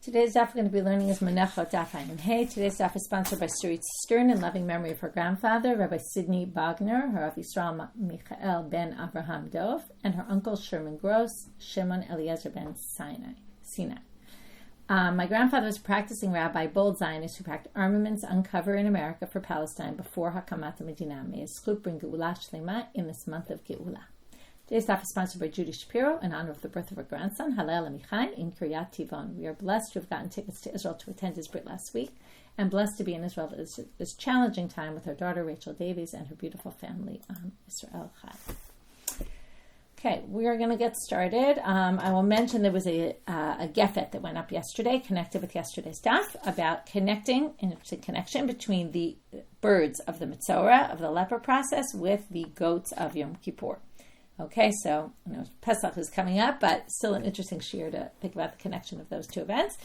Today's daf we're going to be learning is Menachot daf Ayin Hey. Today's daf is sponsored by Surit Stern in loving memory of her grandfather, Rabbi Sidney Bogner, her Rav Yisrael Michael ben Abraham Dov, and her uncle Sherman Gross, Shimon Eliezer ben Sinai. My grandfather was a practicing rabbi, bold Zionist, who packed armaments uncover in America for Palestine before Hakamat Medina. May his zchut bring Geula Shlema in this month of Geula. Today's daf is sponsored by Judy Shapiro in honor of the birth of her grandson, Hallel Amichai, in Kiryat Tivon. We are blessed to have gotten tickets to Israel to attend his brit last week, and blessed to be in Israel at this challenging time with her daughter Rachel Davies and her beautiful family on Israel Chai. Okay, we are going to get started. I will mention there was a gefet that went up yesterday, connected with yesterday's daf, about connection between the birds of the Mitzorah, of the leper process, with the goats of Yom Kippur. Okay, so Pesach is coming up, but still an interesting shiur to think about the connection of those two events.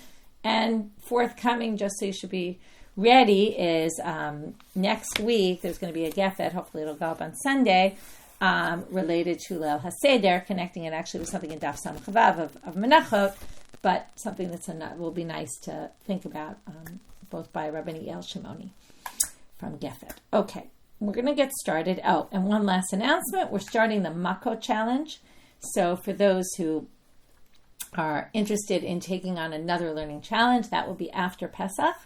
And forthcoming, just so you should be ready, is next week there's going to be a gefet, hopefully it'll go up on Sunday, related to Leil HaSeder, connecting it actually with something in Daf Samach Vav of Menachot, but something will be nice to think about, both by Rabbi El Shimoni from Gefet. Okay. We're going to get started. Oh, and one last announcement. We're starting the Menachot challenge. So for those who are interested in taking on another learning challenge, that will be after Pesach.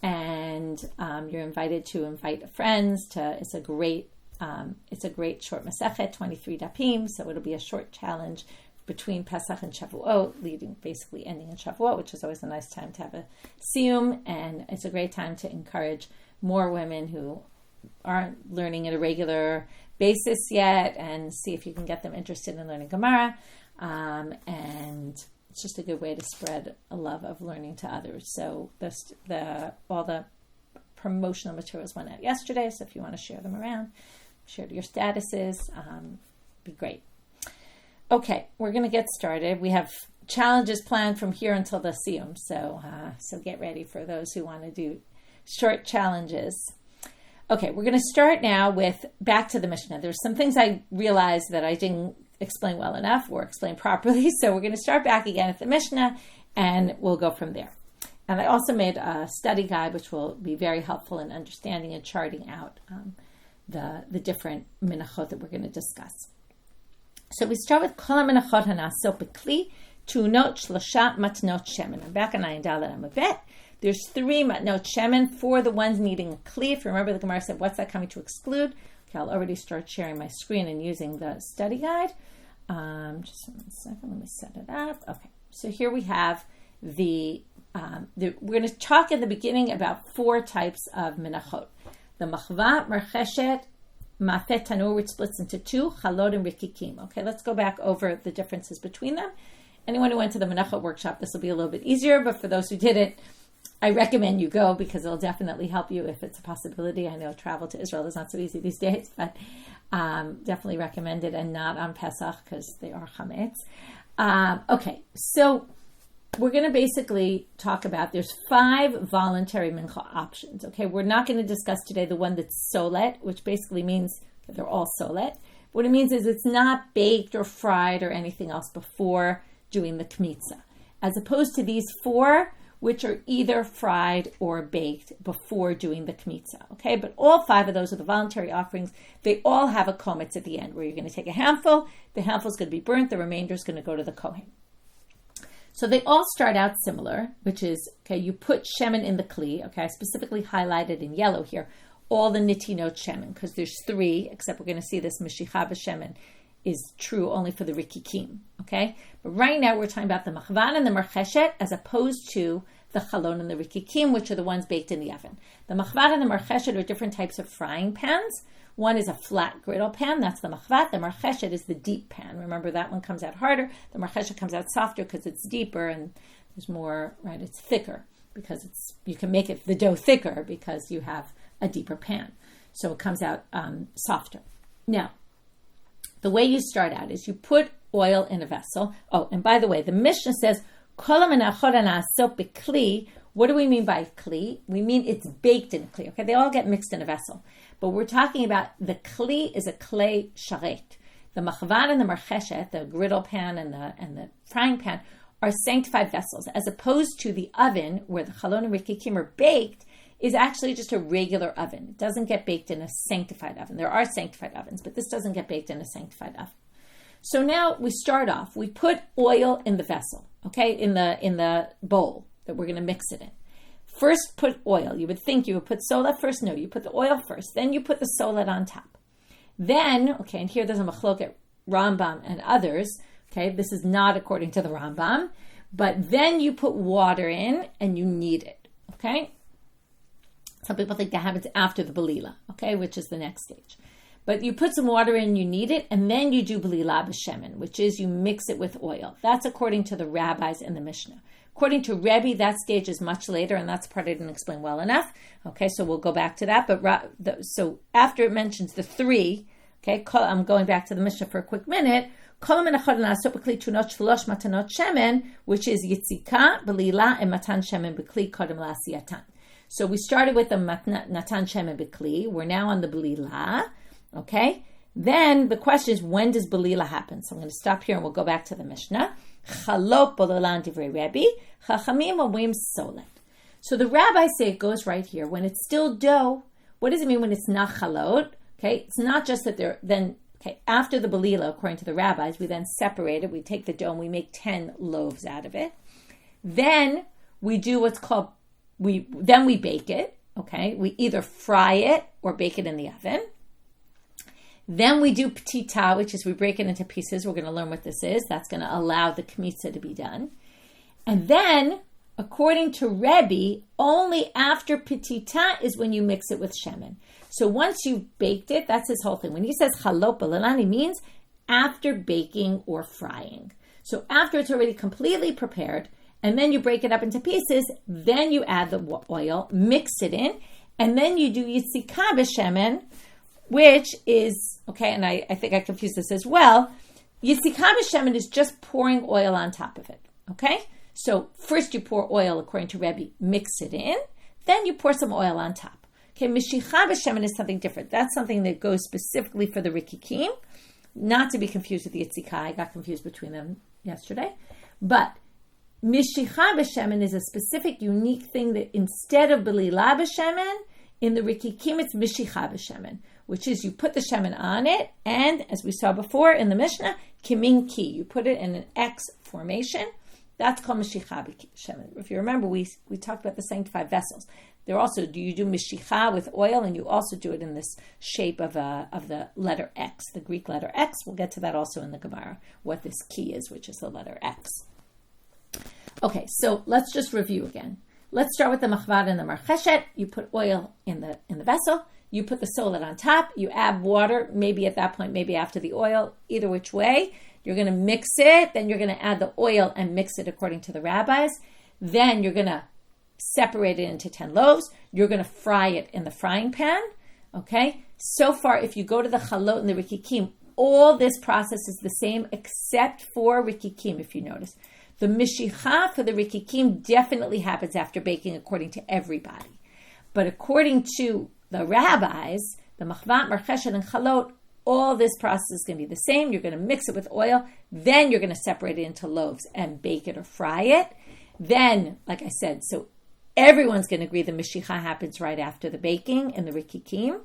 And you're invited to invite friends. It's a great short Masechet, 23 dapim. So it'll be a short challenge between Pesach and Shavuot, ending in Shavuot, which is always a nice time to have a siyum. And it's a great time to encourage more women who aren't learning at a regular basis yet, and see if you can get them interested in learning Gemara. And it's just a good way to spread a love of learning to others. So all the promotional materials went out yesterday, so if you want to share them around, share your statuses, be great. Okay, we're going to get started. We have challenges planned from here until the siyum, so get ready for those who want to do short challenges. Okay, we're going to start now with back to the Mishnah. There's some things I realized that I didn't explain well enough or explain properly, so we're going to start back again at the Mishnah, and we'll go from there. And I also made a study guide, which will be very helpful in understanding and charting out the different Menachot that we're going to discuss. So we start with Kol HaMenachot HaNa'asot B'Kli Tu'unot Shlosha Matnot Shemen. I'm back on Ayin Dalet Amabet. There's 3 matnot shemen for the ones needing a kli. If you remember, the Gemara said, what's that coming to exclude? Okay, I'll already start sharing my screen and using the study guide. Just 1 second, let me set it up. Okay, so here we have we're going to talk in the beginning about 4 types of menachot. The machva, marcheshet, mafet tanur, which splits into 2, chalot and rikikim. Okay, let's go back over the differences between them. Anyone who went to the menachot workshop, this will be a little bit easier, but for those who didn't, I recommend you go because it'll definitely help you if it's a possibility. I know travel to Israel is not so easy these days, but definitely recommend it, and not on Pesach because they are chametz. Okay, so we're going to basically talk about, there's 5 voluntary mincha options. Okay, we're not going to discuss today the one that's solet, which basically means that they're all solet. What it means is it's not baked or fried or anything else before doing the kmitza, as opposed to these 4, which are either fried or baked before doing the kmitza. Okay, but all 5 of those are the voluntary offerings. They all have a kometz at the end, where you're going to take a handful, the handful is going to be burnt, the remainder is going to go to the kohen. So they all start out similar, which is, okay, you put shemen in the kli. Okay, I specifically highlighted in yellow here all the nitinot shemen, because there's 3, except we're going to see this meshicha b'shemen is true only for the rikikim, okay? But right now we're talking about the machvan and the marcheshet as opposed to the chalon and the rikikim, which are the ones baked in the oven. The machvan and the marcheshet are different types of frying pans. One is a flat griddle pan, that's the machvat. The marcheshet is the deep pan. Remember, that one comes out harder. The marcheshet comes out softer because it's deeper and there's more, right, it's thicker because you can make the dough thicker because you have a deeper pan. So it comes out softer. Now, the way you start out is you put oil in a vessel. Oh, and by the way, the Mishnah says, Kol HaMenachot HaNa'asot B'Kli. What do we mean by kli? We mean it's baked in a kli. Okay, they all get mixed in a vessel. But we're talking about the kli is a klei sharet. The machvan and the marcheshet, the griddle pan and the frying pan, are sanctified vessels, as opposed to the oven where the chalot and rikikim are baked is actually just a regular oven. It doesn't get baked in a sanctified oven. There are sanctified ovens, but this doesn't get baked in a sanctified oven. So now we start off. We put oil in the vessel, okay, in the bowl that we're going to mix it in. First, put oil. You would think you would put solet first. No, you put the oil first. Then you put the solet on top. Then, okay, and here there's a machloket Rambam and others. Okay, this is not according to the Rambam. But then you put water in and you knead it, okay? Some people think that happens after the belila, okay, which is the next stage. But you put some water in, you knead it, and then you do belila b'shemen, which is you mix it with oil. That's according to the rabbis and the Mishnah. According to Rebbe, that stage is much later, and that's the part I didn't explain well enough. Okay, so we'll go back to that. But so after it mentions the three, okay, I'm going back to the Mishnah for a quick minute. Which is yitzika, belila, and matan shemen b'kli kodem la'asiyatan. So we started with the natan shemen b'kli. We're now on the belila. Okay. Then the question is, when does belila happen? So I'm going to stop here and we'll go back to the Mishnah. Chalot b'lelan divrei Rebbe, chachamim omrim solet. So the rabbis say it goes right here. When it's still dough, what does it mean when it's not chalot? Okay, it's not just that they're then. Okay, after the belila, according to the rabbis, we then separate it. We take the dough and we make 10 loaves out of it. Then we do what's called we bake it. Okay, we either fry it or bake it in the oven. Then we do petita, which is we break it into pieces. We're going to learn what this is. That's going to allow the kmitza to be done. And then, according to Rebbe, only after petita is when you mix it with shemen. So once you've baked it, that's his whole thing. When he says chalot b'lelan, he means after baking or frying. So after it's already completely prepared, and then you break it up into pieces, then you add the oil, mix it in, and then you do yitzika b'shemen, which is, okay, and I think I confused this as well. Yitzika b'shemen is just pouring oil on top of it, okay? So first you pour oil, according to Rebbe, mix it in, then you pour some oil on top. Okay, mishicha b'shemen is something different. That's something that goes specifically for the rikikim, not to be confused with the yitzika. I got confused between them yesterday. But mishicha b'shemen is a specific, unique thing that instead of belila b'shemen, in the rikikim it's mishicha b'shemen, which is you put the shemen on it, and as we saw before in the Mishnah, kiminki, you put it in an X formation. That's called mishicha b'shemen. If you remember, we talked about the sanctified vessels. There also, you do mishicha with oil, and you also do it in this shape of the letter X, the Greek letter X. We'll get to that also in the Gemara, what this key is, which is the letter X. Okay, so let's just review again. Let's start with the machvad and the marcheshet. You put oil in the vessel. You put the solet on top. You add water, maybe at that point, maybe after the oil, either which way. You're going to mix it. Then you're going to add the oil and mix it according to the rabbis. Then you're going to separate it into 10 loaves. You're going to fry it in the frying pan. Okay? So far, if you go to the chalot and the rikikim, all this process is the same except for rikikim, if you notice. The mishicha for the rikikim definitely happens after baking according to everybody. But according to the rabbis, the machvat, marcheshet, and chalot, all this process is going to be the same. You're going to mix it with oil. Then you're going to separate it into loaves and bake it or fry it. Then, like I said, so everyone's going to agree the mishicha happens right after the baking in the rikikim,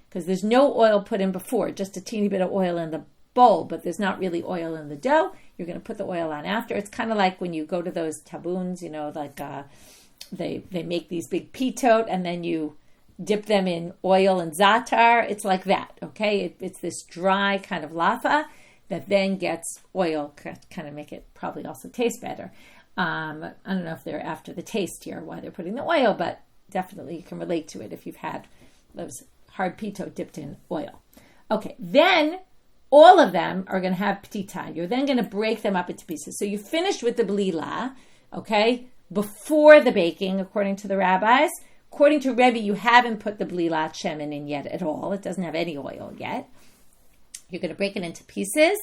because there's no oil put in before, just a teeny bit of oil in the bowl, but there's not really oil in the dough. You're going to put the oil on after. It's kind of like when you go to those taboons, like they make these big pitot, and then you dip them in oil and za'atar. It's like that, okay? It's this dry kind of lava that then gets oil, kind of make it probably also taste better. I don't know if they're after the taste here, why they're putting the oil, but definitely you can relate to it if you've had those hard pito dipped in oil. Okay, then all of them are going to have petita. You're then going to break them up into pieces. So you finished with the belila, okay, before the baking, according to the rabbis. According to Rebbe, you haven't put the belila shemen in yet at all. It doesn't have any oil yet. You're going to break it into pieces.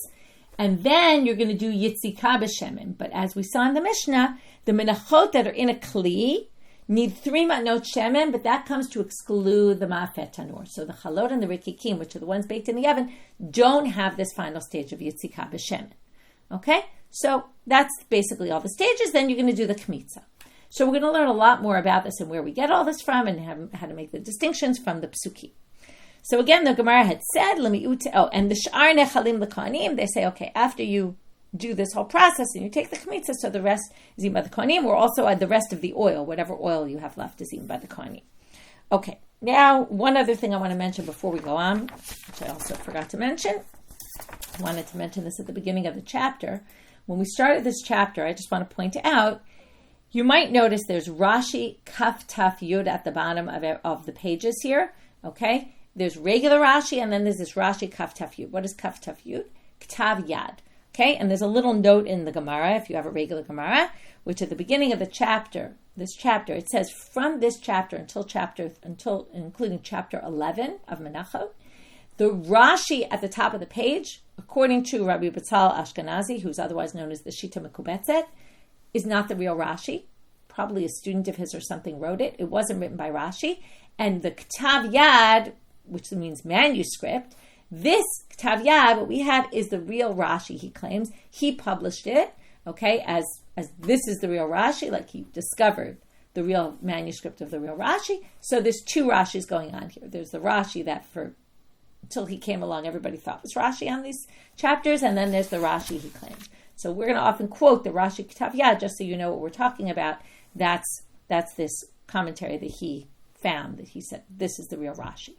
And then you're going to do yitzika b'shemen. But as we saw in the Mishnah, the menachot that are in a kli need 3 matnot shemen, but that comes to exclude the ma'afet tanur. So the chalot and the rikikim, which are the ones baked in the oven, don't have this final stage of yitzika b'shemen. Okay? So that's basically all the stages. Then you're going to do the kmitza. So we're going to learn a lot more about this and where we get all this from and how to make the distinctions from the psukim. So again, the Gemara had said, and the sh'ar nechalim l'kohanim, they say, okay, after you do this whole process and you take the kmitza, so the rest is eaten by the kohanim, or also the rest of the oil, whatever oil you have left is eaten by the kohanim. Okay, now one other thing I want to mention before we go on, which I also forgot to mention. I wanted to mention this at the beginning of the chapter. When we started this chapter, I just want to point out, you might notice there's Rashi Kaf Taf Yud at the bottom of the pages here. Okay, there's regular Rashi, and then there's this Rashi Kaf Taf Yud. What is Kaf Taf Yud? Ktav Yad. Okay, and there's a little note in the Gemara, if you have a regular Gemara, which at the beginning of the chapter, it says from this chapter until including chapter 11 of Menachot, the Rashi at the top of the page, according to Rabbi Batzal Ashkenazi, who's otherwise known as the Shita Mekubetzet, is not the real Rashi. Probably a student of his or something wrote it. It wasn't written by Rashi. And the Ktav Yad, which means manuscript, this Ktav Yad, what we have is the real Rashi, he claims. He published it, okay, as this is the real Rashi, like he discovered the real manuscript of the real Rashi. So there's two Rashis going on here. There's the Rashi that until he came along, everybody thought was Rashi on these chapters, and then there's the Rashi he claims. So we're going to often quote the Rashi Ktav Yad, just so you know what we're talking about. That's this commentary that he found, that he said, this is the real Rashi.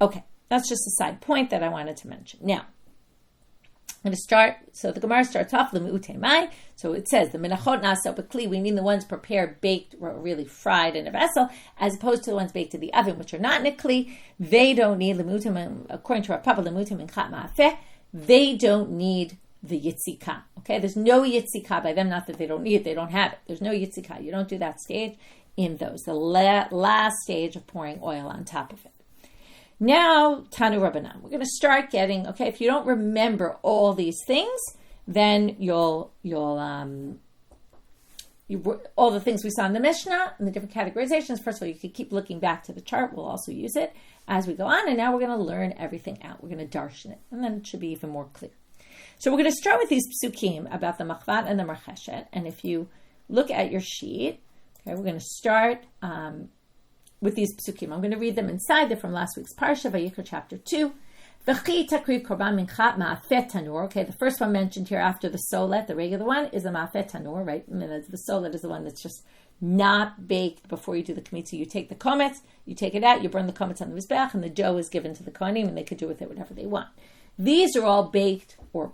Okay, that's just a side point that I wanted to mention. Now, I'm going to start, so the Gemara starts off, L'mi'utei mai, so it says, the Menachot nasa b'kli, we mean the ones prepared, baked, or really fried in a vessel, as opposed to the ones baked in the oven, which are not in a kli. They don't need, according to our Papa, L'mi'utei minchat ma'afeh, they don't need the yitzika. Okay, there's no yitzika by them, not that they don't need it, they don't have it. There's no yitzika. You don't do that stage in those, the last stage of pouring oil on top of it. Now, Tanu Rabbanan, we're going to start getting, okay, if you don't remember all these things, then you'll all the things we saw in the Mishnah and the different categorizations. First of all, you could keep looking back to the chart. We'll also use it as we go on. And now we're going to learn everything out. We're going to darshan it. And then it should be even more clear. So we're going to start with these psukim about the machvat and the marcheshet. And if you look at your sheet, okay, we're going to start with these psukim. I'm going to read them inside. They're from last week's Parsha, Vayikra chapter 2. Okay, the first one mentioned here after the solet, the regular one, is the ma'afet tanur, right? And then the solet is the one that's just not baked before you do the kmitza. You take the kometz, you take it out, you burn the kometz on the mizbeach, and the dough is given to the kohanim, and they could do with it whatever they want. These are all baked or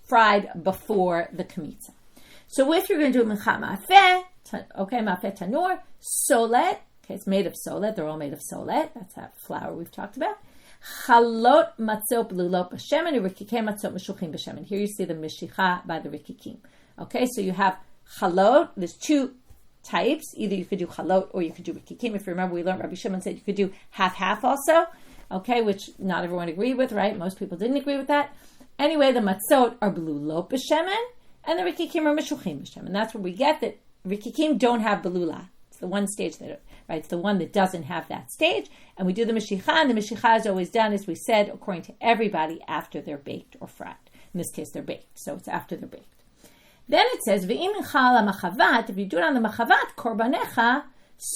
fried before the kmitza. So if you're going to do minchat ma'afeh, okay, ma'afet tanur, solet, okay, it's made of solet, they're all made of solet, that's that flour we've talked about. Chalot matzot blulot b'shemen, urikikei matzot meshuchim b'shemen. Here you see the mishicha by the rikikim. Okay, so you have chalot, there's two types, either you could do chalot or you could do rikikim. If you remember, we learned Rabbi Shimon said you could do half-half also, okay, which not everyone agreed with, right? Most people didn't agree with that. Anyway, the matzot are blulot b'shemen, and the rikikim are meshuchim b'shemen. And that's where we get that rikikim don't have belula. It's the one stage that, right? It's the one that doesn't have that stage. And we do the mishicha, and the mishicha is always done, as we said, according to everybody, after they're baked or fried. In this case, they're baked, so it's after they're baked. Then it says, V'im mincha machavat, if you do it on the machavat, korbanecha,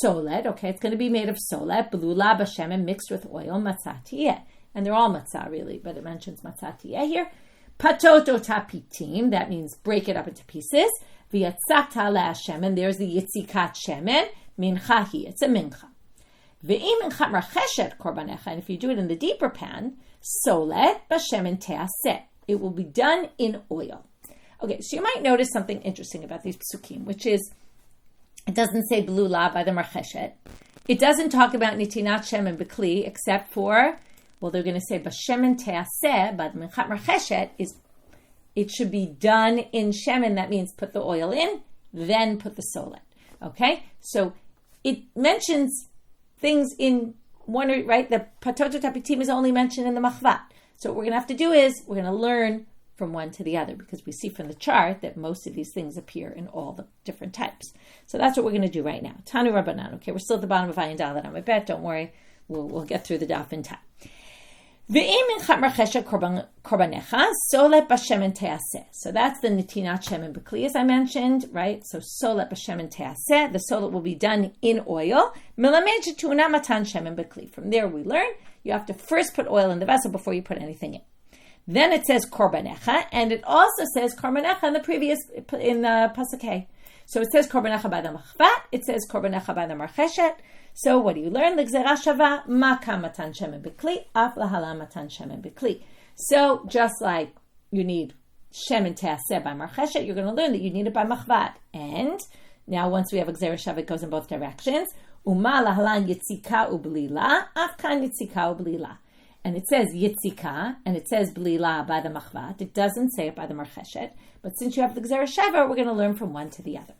solet, okay, it's going to be made of solet, belula b'shemen, mixed with oil, matzah tiyeh. And they're all matzah, really, but it mentions matzah tiyeh here. Patot o tapitim, that means break it up into pieces. V'yatzakta la'ashemen, there's the yitzikat shemen, minchahi, it's a mincha. Ve'im minchat marcheshet korbanecha, and if you do it in the deeper pan, solet b'shemen te'aseh, it will be done in oil. Okay, so you might notice something interesting about these psukim, which is, it doesn't say blula by the marcheshet. It doesn't talk about nitinat shemen b'kli, except for, well, they're going to say b'shemen te'aseh, but minchat marcheshet is, it should be done in shemen. That means put the oil in, then put the solet. Okay, so it mentions things in one, right? The patoto tapitim is only mentioned in the machvat. So what we're going to have to do is we're going to learn from one to the other, because we see from the chart that most of these things appear in all the different types. So that's what we're going to do right now. Tanu Rabbanan. Okay, we're still at the bottom of Ayin Dalet on my bet. Don't worry, we'll get through the daf in time. Ve'im inchat marcheshet korbanecha solet b'shemen teaseh. So that's the netinat shemen b'kli, as I mentioned, right? So solet b'shemen teaseh. The solet will be done in oil. Melamed shetuna matan shemen b'kli. From there we learn you have to first put oil in the vessel before you put anything in. Then it says korbanecha, and it also says korbanecha in the pasuk Hey. So it says korbanecha by the machvat. It says korbanecha by the marcheshet. So what do you learn? L'gzera shava maka matan shemen b'kli, af lahala matan shemen b'kli. So just like you need shemen teaseh by marcheshet, you're going to learn that you need it by machvat. And now once we have gzera shava, it goes in both directions. Uma lahalan yitzika u'blila, af kan yitzika u'blila. And it says yitzika, and it says blila by the machvat. It doesn't say it by the marcheshet. But since you have the gzera shava, we're going to learn from one to the other.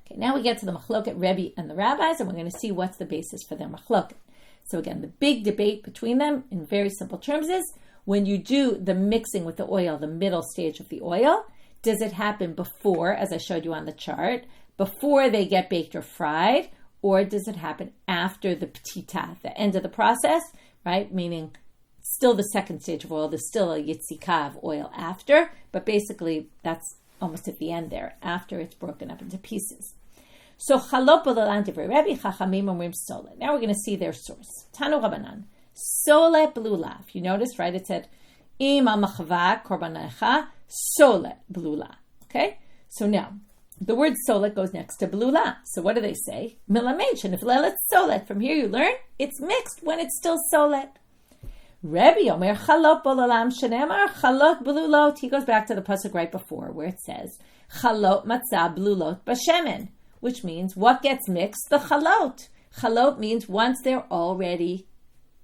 Okay, now we get to the machloket Rebbe and the rabbis, and we're going to see what's the basis for their machloket. So again, the big debate between them, in very simple terms, is when you do the mixing with the oil, the middle stage of the oil, does it happen before, as I showed you on the chart, before they get baked or fried, or does it happen after the ptita, the end of the process, right? Meaning still the second stage of oil, there's still a yitzika of oil after, but basically that's almost at the end there, after it's broken up into pieces. So chalot b'lelan divrei Rebbe, chachamim omrim solet. Now we're going to see their source. Tanu Rabbanan, solet blula. If you notice, right, it said im amachva korbanecha solet blula. Okay, so now the word solet goes next to blula. So what do they say? Milamed sheniflelet solet. From here you learn it's mixed when it's still solet. Rebbe Omer chalot b'lelam shenemar chalot blulot. He goes back to the pasuk right before where it says chalot matzah blulot b'shemen, which means what gets mixed? The chalot. Chalot means once they're already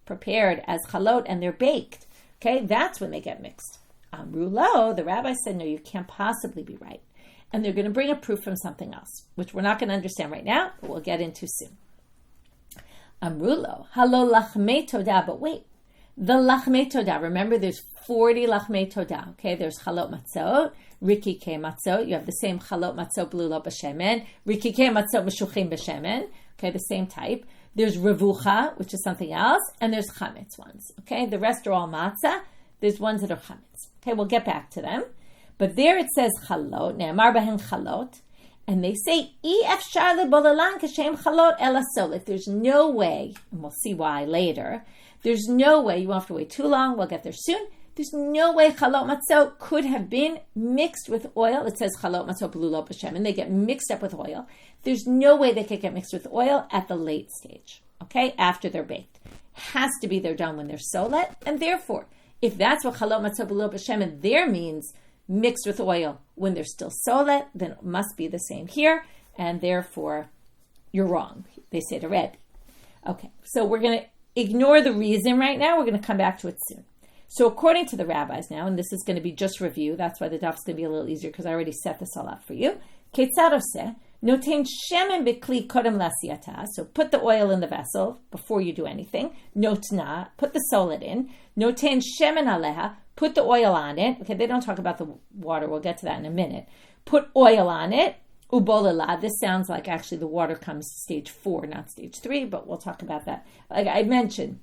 prepared as chalot and they're baked. Okay, that's when they get mixed. Amrulo, the rabbi said, no, you can't possibly be right. And they're going to bring a proof from something else, which we're not going to understand right now, but we'll get into soon. Amrulo, halo lachmei todah, but wait. The lachmei todah, remember there's 40 lachmei todah, okay? There's chalot matzot, rikikei matzot, you have the same chalot matzot blulot b'shemen, rikikei matzot meshuchim b'shemen, okay, the same type. There's revucha, which is something else, and there's chametz ones, okay? The rest are all matzah, there's ones that are chametz. Okay, we'll get back to them. But there it says chalot, ne'amar behen chalot, and they say, efshar lebolalan kashem chalot ela solet. There's no way, and we'll see why later, there's no way, you won't have to wait too long, we'll get there soon, there's no way chalot matzot could have been mixed with oil. It says chalot matzot blulot b'shem, and they get mixed up with oil. There's no way they could get mixed with oil at the late stage, okay, after they're baked. Has to be they're done when they're solet, and therefore, if that's what chalot matzot blulot b'shem and there means mixed with oil when they're still solet, then it must be the same here, and therefore, you're wrong, they say to Rebbe. Okay, so we're going to ignore the reason right now. We're going to come back to it soon. So according to the rabbis now, and this is going to be just review, that's why the daf is going to be a little easier because I already set this all up for you. Ketzad oseh, noten shemen b'kli kodem lasiyata. So put the oil in the vessel before you do anything. Notna, put the solet in. Noten shemen aleha, put the oil on it. Okay, they don't talk about the water. We'll get to that in a minute. Put oil on it. Ubolila. This sounds like actually the water comes stage 4, not stage 3, but we'll talk about that. Like I mentioned,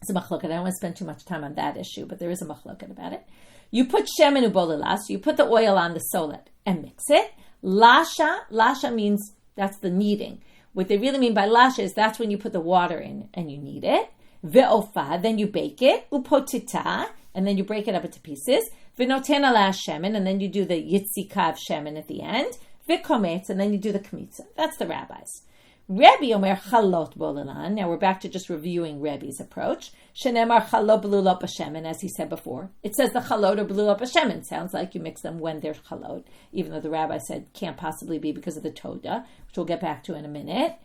it's a machloket. I don't want to spend too much time on that issue, but there is a machloket about it. You put shemen ubolila, so you put the oil on the solet and mix it. Lasha means that's the kneading. What they really mean by lasha is that's when you put the water in and you knead it. Ve'ofa, then you bake it. Upotita, and then you break it up into pieces. V'noten ala shemen, and then you do the yitzika of shemen at the end. V'kometz, and then you do the kmitza. That's the rabbis. Rebbe Omer chalot bolalan. Now we're back to just reviewing Rebbe's approach. Shenemar chalot blulot b'shemen, as he said before. It says the chalot or blulot b'shemen. Sounds like you mix them when they're chalot, even though the rabbi said can't possibly be because of the toda, which we'll get back to in a minute.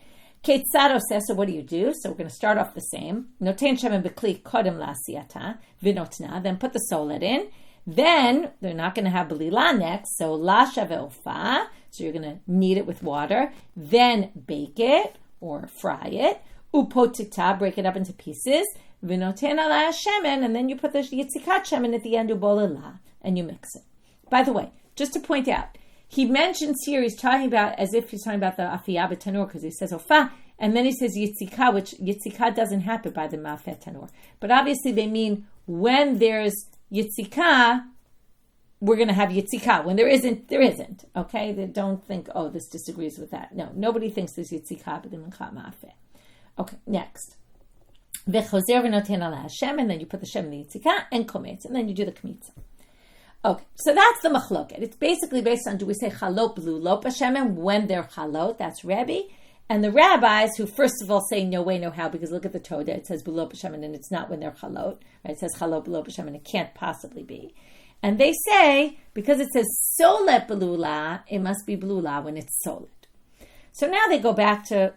Ketzad says, so what do you do? So we're going to start off the same. Noten shemen b'kli kodem lasiyata v'notna. Then put the solet in. Then they're not going to have blila next, so lasha ve'ofa. So you're going to knead it with water. Then bake it or fry it. Upotita, break it up into pieces. V'noten ala shemen, and then you put the yitzikat shemen at the end, ubolila, and you mix it. By the way, just to point out, he mentions here, he's talking about, as if he's talking about the afiyah b'tanur, because he says ofa, and then he says yitzika, which yitzika doesn't happen by the ma'afeh tanur. But obviously they mean when there's yitzika, we're going to have yitzika. When there isn't, there isn't. Okay? They don't think, oh, this disagrees with that. No, nobody thinks there's yitzika but the mincha ma'afeh. Okay, next. V'chozer v'noten ala Hashem, and then you put the Shem in the yitzika, and kometz, and then you do the kmitza. Okay, so that's the machloket. It's basically based on, do we say chalot b'lu lo b'Hashem when they're chalot? That's Rebbe. And the rabbis who first of all say no way, no how, because look at the Todah, it says b'lo b'Hashem, and it's not when they're chalot. Right? It says chalot b'lo b'Hashem, and it can't possibly be. And they say, because it says solet b'lula, it must be b'lula when it's solet. So now they go back to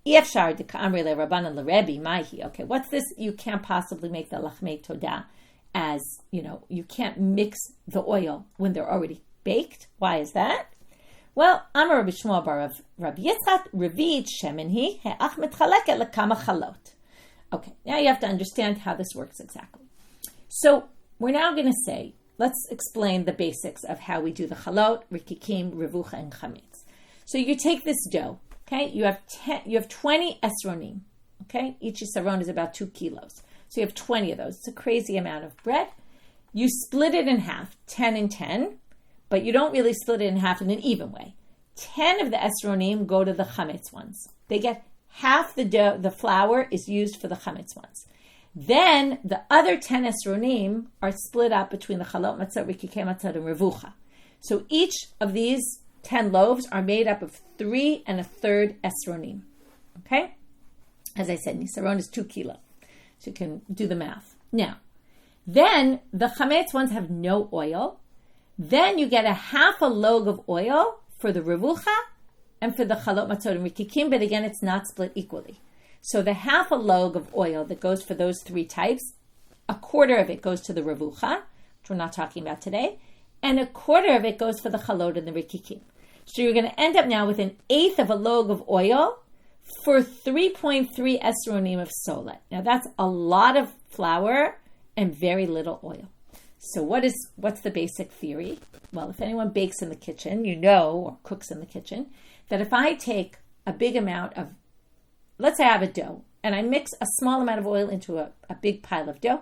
Efshar de Ka'amri le Rabbanan le Rebbe, Maihi. Okay, what's this? You can't possibly make the Lachmei Todah as, you can't mix the oil when they're already baked. Why is that? Well, Amar Rabbi Shmuel bar Rabbi Yitzchak, Revid Shemen hi, he'ach mitchaleket lekama chalot. Okay, now you have to understand how this works exactly. So we're now going to say, let's explain the basics of how we do the chalot, rikikim, revucha, and chametz. So you take this dough, okay? You have 20 esronim, okay? Each esron is about 2 kilos. So you have 20 of those. It's a crazy amount of bread. You split it in half, 10 and 10, but you don't really split it in half in an even way. 10 of the esronim go to the chametz ones. They get half the dough, the flour is used for the chametz ones. Then the other 10 esronim are split up between the chalot matzot, rikikei matzot, and revucha. So each of these 10 loaves are made up of 3 1/3 esronim. Okay? As I said, nisaron is 2 kilos. So you can do the math. Now, then the chametz ones have no oil. Then you get a half a log of oil for the revucha and for the chalot matzot and rikikim, but again, it's not split equally. So the half a log of oil that goes for those 3 types, a quarter of it goes to the revucha, which we're not talking about today, and a quarter of it goes for the chalot and the rikikim. So you're going to end up now with 1/8 of a log of oil for 3.3 esronim of solet. Now that's a lot of flour and very little oil. So what's the basic theory? Well, if anyone bakes in the kitchen, or cooks in the kitchen, that if I take a big amount of, let's say I have a dough, and I mix a small amount of oil into a big pile of dough,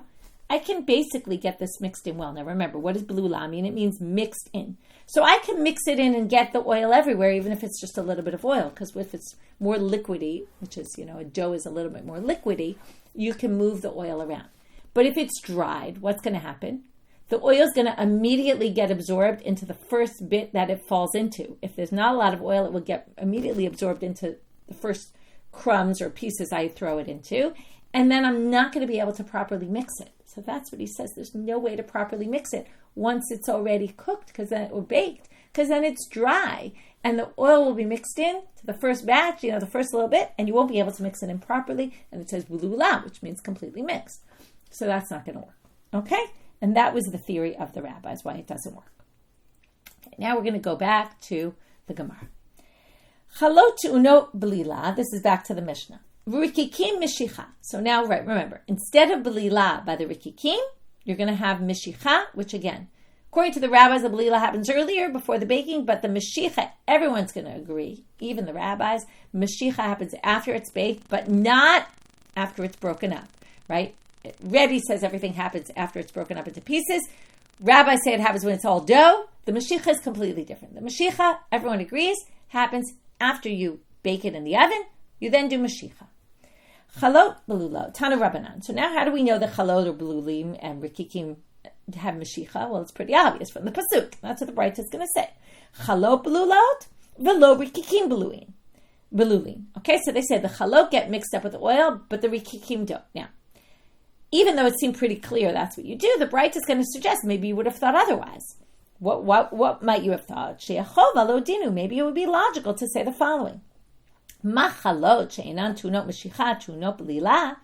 I can basically get this mixed in well. Now remember, what does blula mean? It means mixed in. So I can mix it in and get the oil everywhere, even if it's just a little bit of oil, because if it's more liquidy, which is, a dough is a little bit more liquidy, you can move the oil around. But if it's dried, what's going to happen? The oil is going to immediately get absorbed into the first bit that it falls into. If there's not a lot of oil, it will get immediately absorbed into the first crumbs or pieces I throw it into, and then I'm not going to be able to properly mix it. So that's what he says. There's no way to properly mix it once it's already cooked, or baked, because then it's dry, and the oil will be mixed in to the first batch, the first little bit, and you won't be able to mix it in properly, and it says bulula, which means completely mixed. So that's not going to work. Okay? And that was the theory of the rabbis, why it doesn't work. Okay, now we're going to go back to the Gemara. Chalot uno blila, this is back to the Mishnah. Rikikim mishicha. So now, remember, instead of blila by the rikikim, you're going to have mishicha, which again, according to the rabbis, the blila happens earlier, before the baking, but the mishicha, everyone's going to agree, even the rabbis, mishicha happens after it's baked, but not after it's broken up, right? Rebbe says everything happens after it's broken up into pieces. Rabbis say it happens when it's all dough. The mishicha is completely different. The mishicha, everyone agrees, happens after you bake it in the oven. You then do mishicha. Chalot belulo, Tana Rabbanan. So now how do we know that chalot or belulim and rikikim have mishicha? Well, it's pretty obvious from the pasuk. That's what the Braita is going to say. Chalot belulot, velo rikikim belulim. Okay, so they say the chalot get mixed up with the oil, but the rikikim don't. Now, even though it seemed pretty clear that's what you do, the Braita is going to suggest maybe you would have thought otherwise. What might you have thought? She'achov alo dinu. Maybe it would be logical to say the following. Machalot she'enan tunot meshicha tunot belila.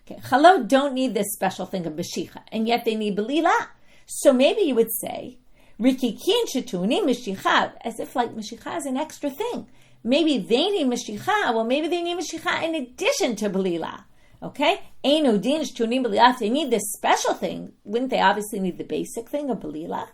Okay, chalot don't need this special thing of meshicha, and yet they need belila. So maybe you would say rikikin shetunim meshicha, as if like meshicha is an extra thing. Maybe they need meshicha. Well, maybe they need meshicha in addition to belila. Okay? Einu din shetunim belila. If they need this special thing, wouldn't they obviously need the basic thing of belila?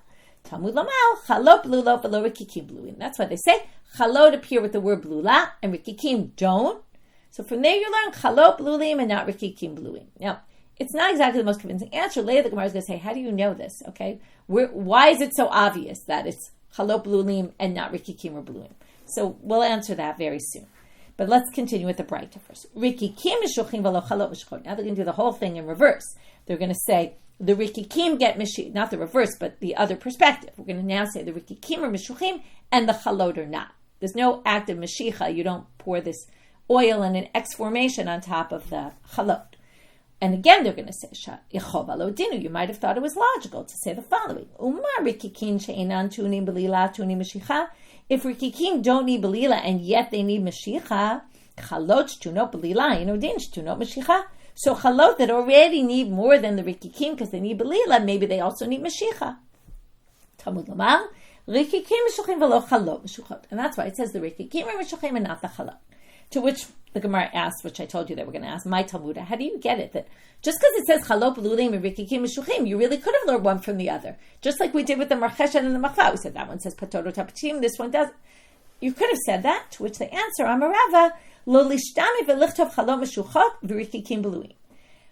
Talmud Lamal, chalot blulot v'lo rikikim bluim. That's why they say chalot appear with the word blula and rikikim don't. So from there you learn chalot blulim and not rikikim bluim. Now, it's not exactly the most convincing answer. Later the Gemara is going to say, how do you know this? Okay, why is it so obvious that it's chalot blulim and not rikikim or bluim? So we'll answer that very soon. But let's continue with the Braita first. Rikikim mishuchim v'lo chalot mishuchot. Now they're going to do the whole thing in reverse. They're going to say the rikikim get mishich, not the reverse, but the other perspective. We're going to now say the rikikim are mishuchim and the chalot are not. There's no act of mishicha. You don't pour this oil in an X formation on top of the chalot. And again, they're going to say, Yechov alo dinu. You might have thought it was logical to say the following. Uma rikikim she'enan tunim belila tunim mishicha. If rikikim don't need belila and yet they need mishicha, chalot shtunot belila, din shtunot mishicha. So chalot that already need more than the rikikim because they need belila, maybe they also need mishicha. Talmud Lamar, rikikim mishuchim v'lo chalot mishuchot. And that's why it says the rikikim are mishuchim and not the chalot. To which the Gemara asked, which I told you that we're going to ask, my Talmud, how do you get it? That just because it says chalot blulim and rikikim mishuchim, you really could have learned one from the other. Just like we did with the marcheshet and the machva. We said that one says patoro tapatim, this one does. You could have said that, to which they answer, Amarava, lo lishtami v'lichtov chalot mishuchot v'rikikim bluim.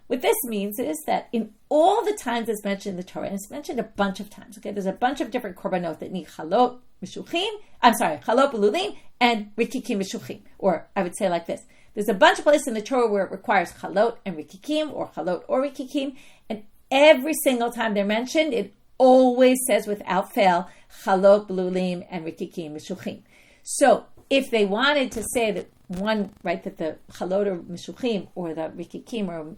What this means is that in all the times it's mentioned in the Torah, and it's mentioned a bunch of times, okay, there's a bunch of different korbanot that need chalot blulim and rikikim mishuchim. Or I would say like this, there's a bunch of places in the Torah where it requires chalot and rikikim, or chalot or rikikim, and every single time they're mentioned, it always says without fail, chalot blulim and rikikim mishuchim. So if they wanted to say that one, right, that the chalot or mishuchim or the rikikim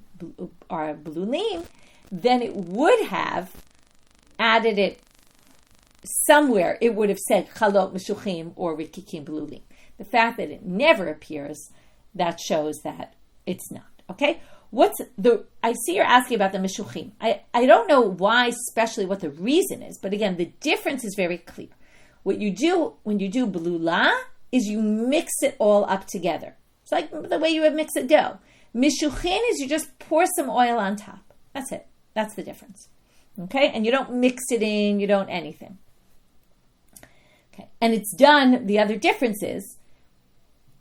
are blulim, then it would have added it somewhere. It would have said chalot mishuchim or rikikim blulim. The fact that it never appears, that shows that it's not. Okay? I see you're asking about the mishuchim. I don't know why, especially what the reason is, but again, the difference is very clear. What you do when you do blula is you mix it all up together. It's like the way you would mix a dough. Mishuchin is you just pour some oil on top. That's it. That's the difference. Okay? And you don't mix it in, you don't anything. Okay. And it's done, the other difference is,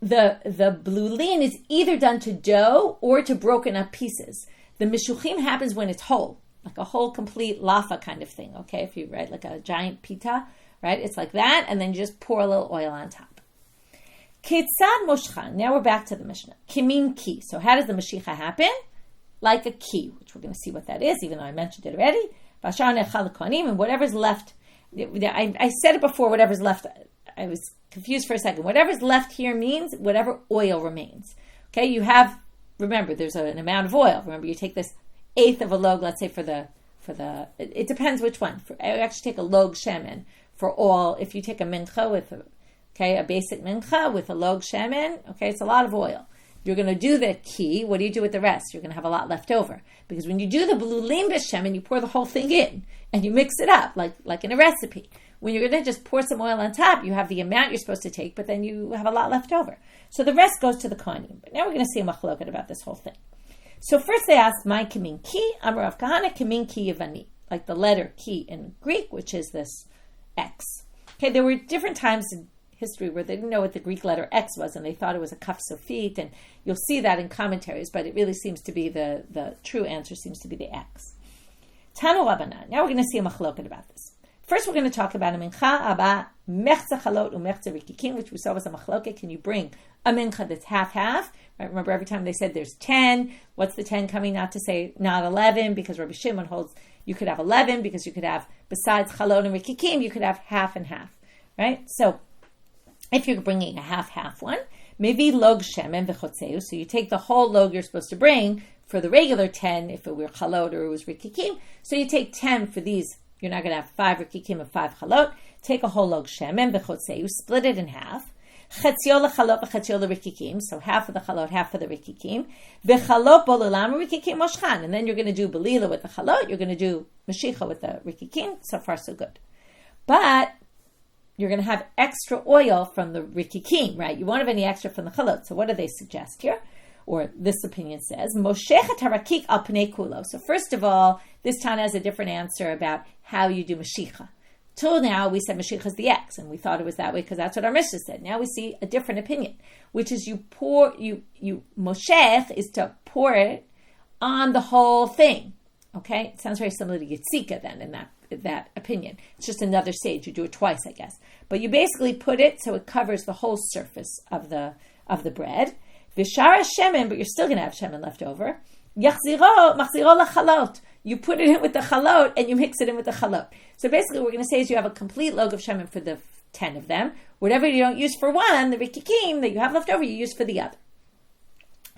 the blulin is either done to dough or to broken up pieces. The mishuchim happens when it's whole, like a whole complete lafa kind of thing. Okay? If you write like a giant pita, right? It's like that, and then you just pour a little oil on top. Ketzad moshchan. Now we're back to the Mishnah. Kimin ki. So how does the mashicha happen? Like a key, which we're going to see what that is, even though I mentioned it already. Vashar nechal kohanim, and whatever's left. I said it before. Whatever's left. I was confused for a second. Whatever's left here means whatever oil remains. Okay, you have. Remember, there's an amount of oil. Remember, you take this eighth of a log. Let's say for the. It depends which one. I actually take a log shemen for all. If you take a mincha with a basic mincha with a log shemen, it's a lot of oil. You're going to do the key. What do you do with the rest? You're going to have a lot left over. Because when you do the blulim b'shemen, you pour the whole thing in and you mix it up like in a recipe. When you're going to just pour some oil on top, you have the amount you're supposed to take, but then you have a lot left over. So the rest goes to the kohanim. But now we're going to see a machloket about this whole thing. So first they asked, "My kimin ki?" Amar Rav Kahana, kimin ki yavani, like the letter ki in Greek, which is this X. Okay, there were different times in history where they didn't know what the Greek letter X was, and they thought it was a kaf sofit, and you'll see that in commentaries, but it really seems to be the true answer seems to be the X. Tanu Rabbanan. Now we're going to see a machloket about this. First, we're going to talk about a mincha aba mechza chalot umechza rikikim, which we saw was a machloket. Can you bring a mincha that's half-half? Right? Remember, every time they said there's 10, what's the 10 coming out to say not 11? Because Rabbi Shimon holds you could have 11 because you could have, besides chalot and rikikim, you could have half and half. Right? So, if you're bringing a half-half one, maybe log shemen v'chotzeu, so you take the whole log you're supposed to bring for the regular 10, if it were chalot or it was rikikim, so you take 10 for these. You're not going to have 5 rikikim and 5 chalot. Take a whole log shemen v'chotzeu, split it in half. Chatzio lechalot v'chatzio l'rikikim, so half of the chalot, half of the rikikim. V'chalot bo l'lam rikikim moshchan, and then you're going to do belila with the chalot, you're going to do mashicha with the rikikim. So far, so good. But you're going to have extra oil from the rikikim, right? You won't have any extra from the chalot. So what do they suggest here? Or this opinion says, Moshechet harakik al pnei kulo. So first of all, this Tana has a different answer about how you do mashicha. Till now, we said Mashiach is the X, and we thought it was that way because that's what our Mishnah said. Now we see a different opinion, which is Moshech is to pour it on the whole thing. Okay? It sounds very similar to Yitzika then in that opinion. It's just another stage. You do it twice, I guess. But you basically put it so it covers the whole surface of the bread. Vishara shemen, but you're still going to have shemen left over. Machziro lachalot. You put it in with the chalot and you mix it in with the chalot. So basically what we're going to say is you have a complete log of shemen for the 10 of them. Whatever you don't use for one, the rikikim that you have left over, you use for the other.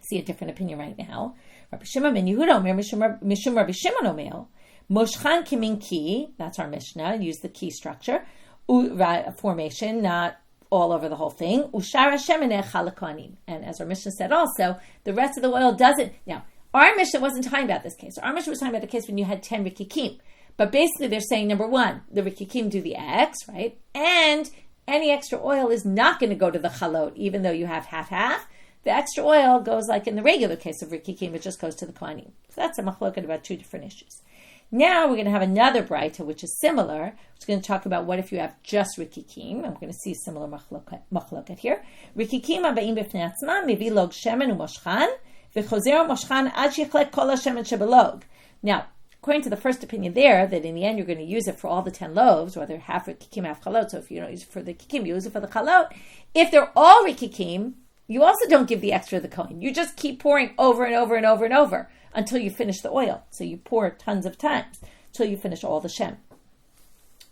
See a different opinion right now. Rabbi Shimon ben Yehuda omer mishum Rabbi Shimon omer moshchan kimin ki. That's our Mishnah. Use the key structure formation, not all over the whole thing. Ushara shemeneh chalakanim. And as our Mishnah said also, the rest of the oil doesn't. Now, our Mishnah wasn't talking about this case. Our Mishnah was talking about the case when you had 10 rikikim. But basically they're saying, number one, the rikikim do the X, right? And any extra oil is not going to go to the chalot, even though you have half-half. The extra oil goes like in the regular case of rikikim, it just goes to the kohanim. So that's a machloket about two different issues. Now we're going to have another braita, which is similar. It's going to talk about what if you have just rikikim. I'm going to see similar machloket here. Rikikim aba'im b'fnei atzmam, mivi log shemen u'moshchan, v'chozer u'moshchan ad shichlek kol ha-shemen shebelog. Now, according to the first opinion there, that in the end you're going to use it for all the 10 loaves, whether half rikikim, half chalot. So if you don't use it for the kikim, you use it for the chalot. If they're all rikikim, you also don't give the extra to the kohen. You just keep pouring over and over and over and over until you finish the oil. So you pour tons of times until you finish all the shem.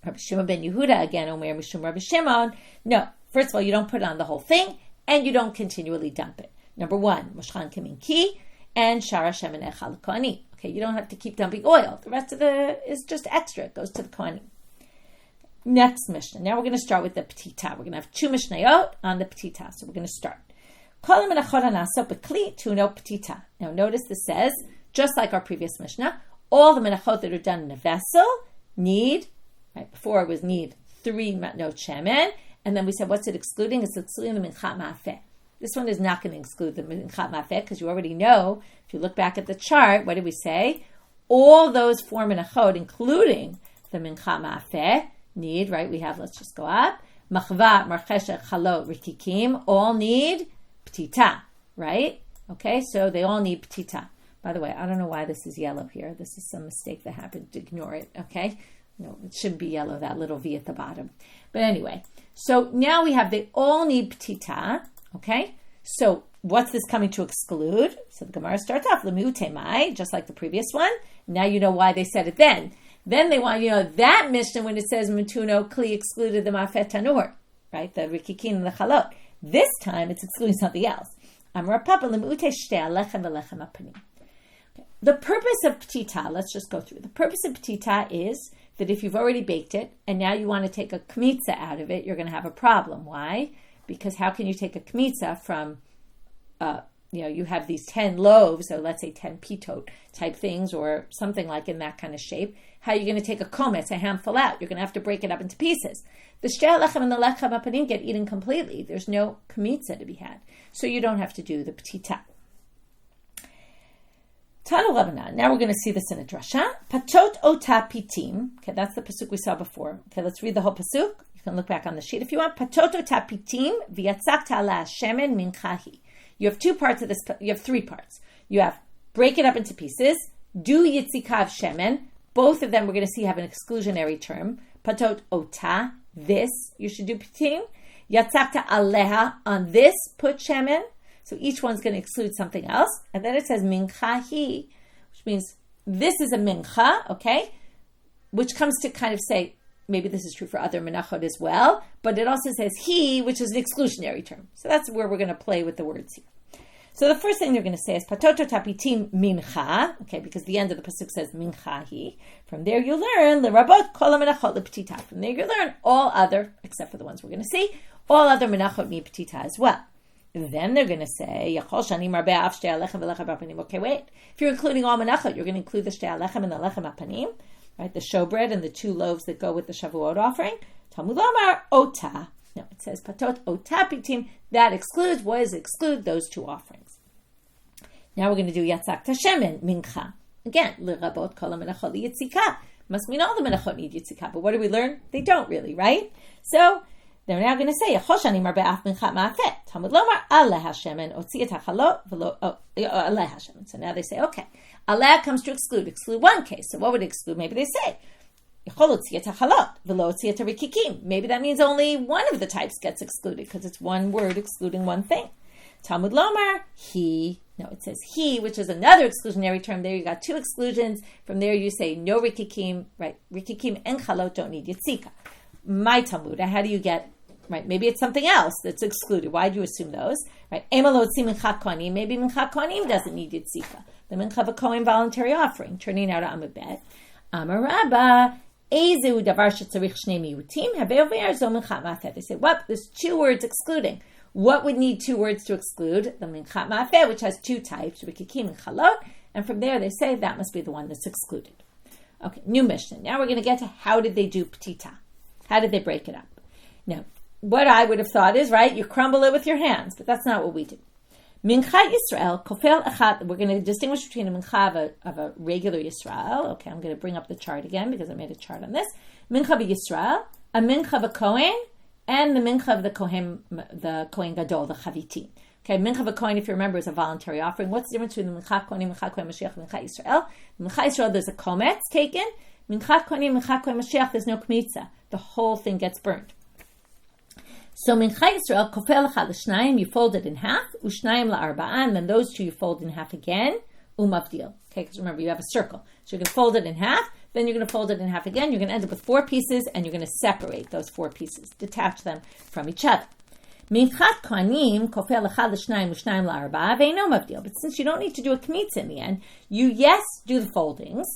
Rabbi Shimon ben Yehuda, again, Omer Mishum Rabbi Shimon. No, first of all, you don't put it on the whole thing, and you don't continually dump it. Number one, Moshchan Kimin Ki, and Shara Shemen Echal Kohanim. Okay, you don't have to keep dumping oil. The rest of is just extra. It goes to the kohanim. Next Mishnah. Now we're going to start with the Petita. We're going to have two Mishnayot on the Petita. So we're going to start. Now notice this says, just like our previous Mishnah, all the menachot that are done in a vessel need, right, before it was need 3 matnot shemen, and then we said, what's it excluding? It's excluding the minchat ma'afeh. This one is not going to exclude the minchat ma'afeh, because you already know, if you look back at the chart, what did we say? All those 4 menachot, including the minchat ma'afeh, need, right, we have, let's just go up, machva, marcheshet, chalot, rikikim, all need Petita, right? Okay, so they all need Petita. By the way, I don't know why this is yellow here. This is some mistake that happened. Ignore it, okay? No, it shouldn't be yellow, that little V at the bottom. But anyway, so now we have they all need Petita, okay? So what's this coming to exclude? So the Gemara starts off, Lemiutemai, just like the previous one. Now you know why they said it then. Then they want, that Mishnah when it says Mituno Kli excluded the Mafet Tanur, right? The Rikikin and the Chalot. This time, it's excluding something else. The purpose of Petita, let's just go through. The purpose of Petita is that if you've already baked it, and now you want to take a kmitza out of it, you're going to have a problem. Why? Because how can you take a kmitza from, you have these 10 loaves, so let's say 10 pitot type things, or something like in that kind of shape. How are you going to take a kometz, a handful out? You're going to have to break it up into pieces. The shtei lechem and the lechem apanim get eaten completely. There's no kmitza to be had. So you don't have to do the petita. Tanu Rabbanan. Now we're going to see this in a drasha. Patot ota pitim. Okay, that's the pasuk we saw before. Okay, let's read the whole pasuk. You can look back on the sheet if you want. Patot ota pitim v'yatzakta ala shemen minchahi. You have 2 parts of this. You have 3 parts. You have break it up into pieces. Do yitzikav shemen. Both of them we're going to see have an exclusionary term. Patot ota. This you should do pitim. Yatzakta aleha. On this put shemen. So each one's going to exclude something else. And then it says minchahi, which means this is a mincha, okay? Which comes to kind of say, maybe this is true for other menachot as well, but it also says he, which is an exclusionary term. So that's where we're going to play with the words here. So the first thing they're going to say is patoto tapitim mincha, okay, because the end of the pasuk says minchahi. From there you learn lerabot kol menachot lepetita. From there you learn all other, except for the ones we're going to see, all other menachot need petita as well. Then they're going to say, okay, wait. If you're including all menachot, you're going to include the shtei alechem and the lechem apanim, right? The showbread and the 2 loaves that go with the Shavuot offering. Talmud Lomar ota. No, it says patot ota pitim. That excludes. What does it exclude? Those 2 offerings. Now we're going to do yatzak tashemen mincha. Again, l'rabot kol menachot yitzika. Must mean all the menachot need yitzika. But what do we learn? They don't really, right? So they're now going to say, Talmud lomar aleh Hashem otzi et hachalot v'lo aleh Hashem. So now they say, okay, aleh comes to exclude one case. So what would it exclude? Maybe they say, maybe that means only one of the types gets excluded because it's one word excluding one thing. Talmud lomar, it says he, which is another exclusionary term. There you got two exclusions. From there you say no rikikim, right? Rikikim and chalot don't need yitzika. My Talmud, how do you get, right? Maybe it's something else that's excluded. Why do you assume those? Right? Maybe minchat kohanim doesn't need yitzika. The mincha of a kohen voluntary offering, turning out a bet. Amar Rabba, Ezu davar shetzarich shnei miyutim have'over zo minchat ma'afeh. They say, what? There's two words excluding. What would need two words to exclude? The minchat ma'afeh, which has two types, rikikim and chalot. And from there they say that must be the one that's excluded. Okay, new Mishnah. Now we're going to get to how did they do petita? How did they break it up? Now, what I would have thought is, right, you crumble it with your hands, but that's not what we do. Mincha Yisrael, kofel echad, we're going to distinguish between a mincha of a regular Yisrael. Okay, I'm going to bring up the chart again because I made a chart on this. Mincha Yisrael, a mincha of a Kohen, and the mincha of the Kohen Gadol, the Chavitim. Okay, mincha of a Kohen, if you remember, is a voluntary offering. What's the difference between the mincha Kohen, mincha Kohen Mashiach, and mincha Yisrael? The mincha Yisrael, there's a kometz taken. Mincha Kohen, mincha Kohen Mashiach, there's no kmitza. The whole thing gets burned. So mincha Yisrael kofel echad l'shnayim, you fold it in half. Ushnayim la'arba'ah, and then those two you fold in half again. Umavdil. Okay, because remember you have a circle, so you're going to fold it in half. Then you're going to fold it in half again. You're going to end up with 4 pieces, and you're going to separate those 4 pieces, detach them from each other. Minchat kohanim kofel echad l'shnayim ushnayim la'arba'ah ve'ino mavdil. But since you don't need to do a kmitza in the end, you do the foldings,